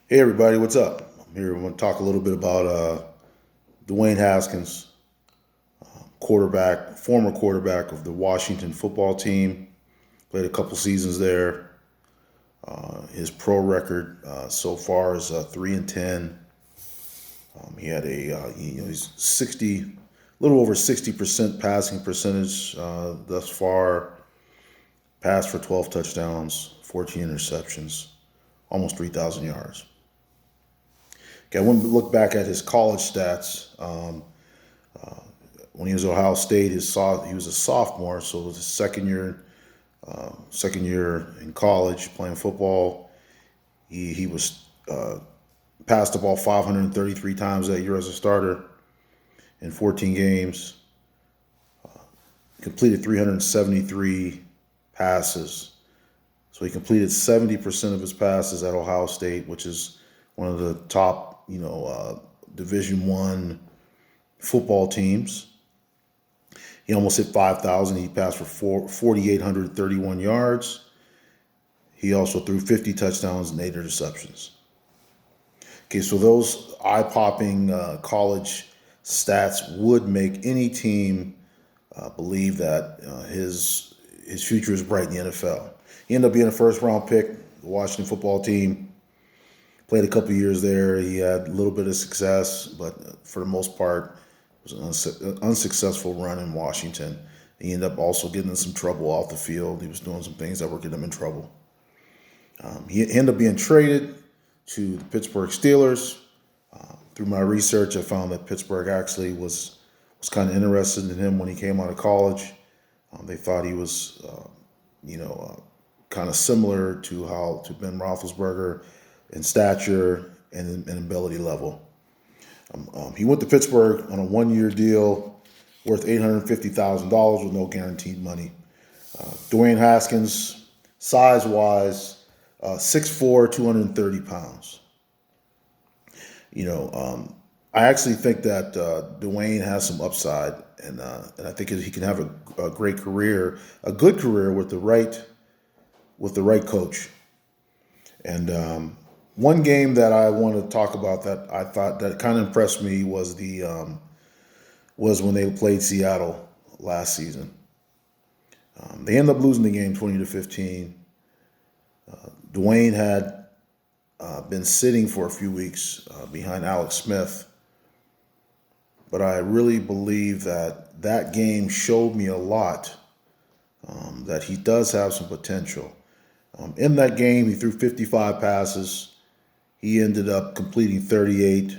Hey everybody, what's up? I'm here. I want to talk a little bit about Dwayne Haskins, former quarterback of the Washington football team. Played a couple seasons there. His pro record so far is 3-10. He had he's little over 60% passing percentage thus far. Passed for 12 touchdowns, 14 interceptions, almost 3,000 yards. Okay, I want to look back at his college stats. When he was at Ohio State, he was a sophomore, so it was his second year in college playing football. He was passed the ball 533 times that year as a starter in 14 games. Completed 373 passes. So he completed 70% of his passes at Ohio State, which is one of the top, Division I football teams. He almost hit 5,000. He passed for 4,831 yards. He also threw 50 touchdowns and 8 interceptions. Okay, so those eye-popping college stats would make any team believe that his future is bright in the NFL. He ended up being a first-round pick, the Washington football team. Played a couple years there. He had a little bit of success, but for the most part, it was an unsuccessful run in Washington. He ended up also getting in some trouble off the field. He was doing some things that were getting him in trouble. He ended up being traded to the Pittsburgh Steelers. Through my research, I found that Pittsburgh actually was kind of interested in him when he came out of college. They thought he was, kind of similar to Ben Roethlisberger in stature and in ability level. He went to Pittsburgh on a one-year deal worth $850,000 with no guaranteed money. Dwayne Haskins, size-wise, 6'4", 230 pounds. I actually think that Dwayne has some upside, and I think he can have a great career, a good career with the right coach. And one game that I want to talk about that I thought that kind of impressed me was was when they played Seattle last season. They ended up losing the game 20-15. Dwayne had been sitting for a few weeks behind Alex Smith, but I really believe that game showed me a lot, that he does have some potential. In that game, he threw 55 passes. He ended up completing 38.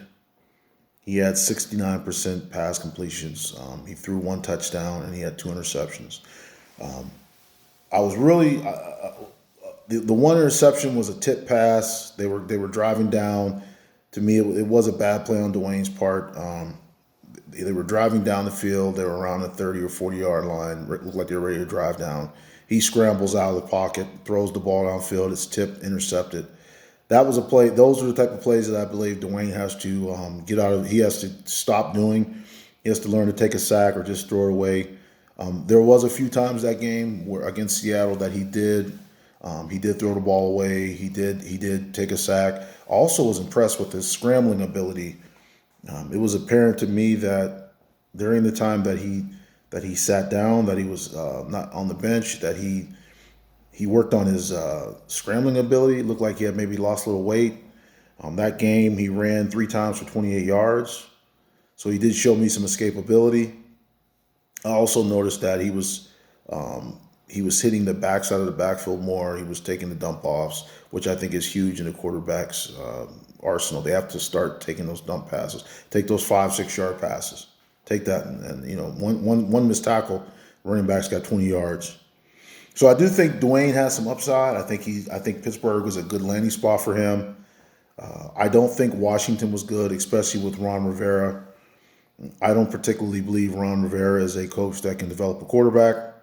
He had 69% pass completions. He threw one touchdown and he had 2 interceptions. I was really the one interception was a tip pass. They were driving down. To me, it was a bad play on Dwayne's part. They were driving down the field. They were around the 30 or 40-yard line. Looked like they were ready to drive down. He scrambles out of the pocket, throws the ball downfield. It's tipped, intercepted. That was a play. Those are the type of plays that I believe Dwayne has to get out of. He has to stop doing. He has to learn to take a sack or just throw it away. There was a few times that game where against Seattle that he did throw the ball away. He did take a sack. Also was impressed with his scrambling ability. It was apparent to me that during the time that he sat down, that he was not on the bench, that he worked on his scrambling ability. It looked like he had maybe lost a little weight. That game, he ran 3 times for 28 yards. So he did show me some escapability. I also noticed that he was hitting the backside of the backfield more. He was taking the dump offs, which I think is huge in a quarterback's arsenal. They have to start taking those dump passes, take those 5-6 yard passes, take that, and one missed tackle, running back's got 20 yards. So I do think Dwayne has some upside. I think Pittsburgh was a good landing spot for him. I don't think Washington was good, especially with Ron Rivera. I don't particularly believe Ron Rivera is a coach that can develop a quarterback.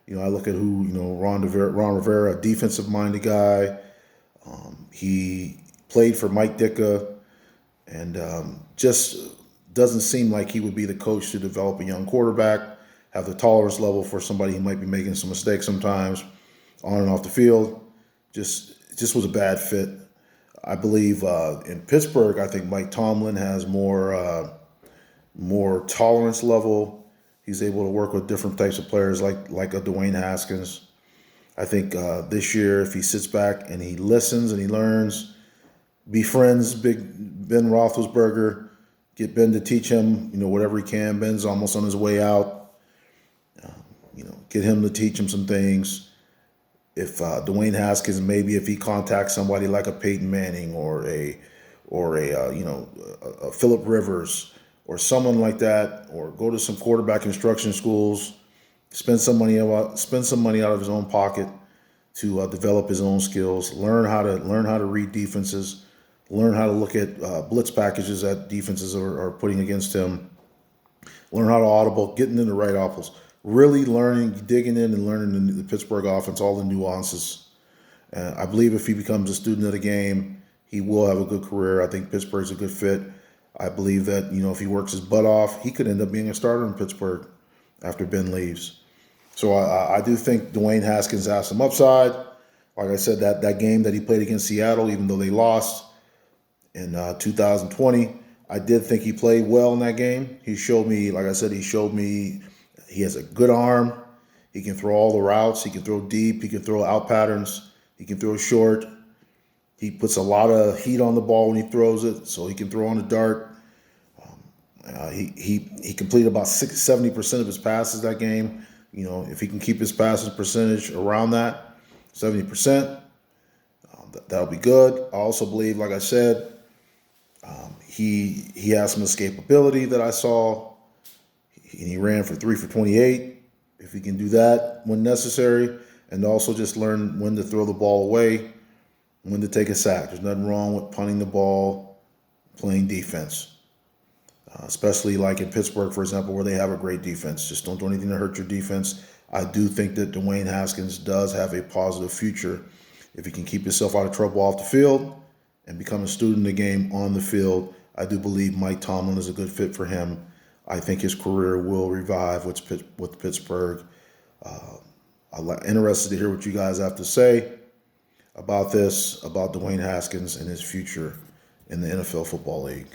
I look at Ron Rivera, a defensive-minded guy. He played for Mike Ditka, and just doesn't seem like he would be the coach to develop a young quarterback, have the tolerance level for somebody who might be making some mistakes sometimes on and off the field. Just was a bad fit. I believe in Pittsburgh, I think Mike Tomlin has more tolerance level. He's able to work with different types of players like a Dwayne Haskins. I think this year, if he sits back and he listens and he learns, befriends Big Ben Roethlisberger, get Ben to teach him, whatever he can. Ben's almost on his way out. Get him to teach him some things. If Dwayne Haskins, maybe if he contacts somebody like a Peyton Manning or a Phillip Rivers or someone like that, or go to some quarterback instruction schools, spend some money out of his own pocket to develop his own skills, learn how to read defenses, learn how to look at blitz packages that defenses are putting against him, learn how to audible, getting in the right offense, really learning, digging in and learning the Pittsburgh offense, all the nuances. I believe if he becomes a student of the game, he will have a good career. I think Pittsburgh's a good fit. I believe that, if he works his butt off, he could end up being a starter in Pittsburgh after Ben leaves. So I do think Dwayne Haskins has some upside. Like I said, that game that he played against Seattle, even though they lost in 2020, I did think he played well in that game. He showed me, like I said, he has a good arm. He can throw all the routes. He can throw deep. He can throw out patterns. He can throw short. He puts a lot of heat on the ball when he throws it, so he can throw on the dart. He completed about 70% of his passes that game. If he can keep his passes percentage around that 70%, that'll be good. I also believe, like I said, he has some escapability that I saw. He ran for 3 for 28. If he can do that when necessary, and also just learn when to throw the ball away, when to take a sack. There's nothing wrong with punting the ball, playing defense. Especially like in Pittsburgh, for example, where they have a great defense. Just don't do anything to hurt your defense. I do think that Dwayne Haskins does have a positive future if he can keep himself out of trouble off the field and become a student of the game on the field. I do believe Mike Tomlin is a good fit for him. I think his career will revive with Pittsburgh. I'm interested to hear what you guys have to say about this, about Dwayne Haskins and his future in the NFL Football League.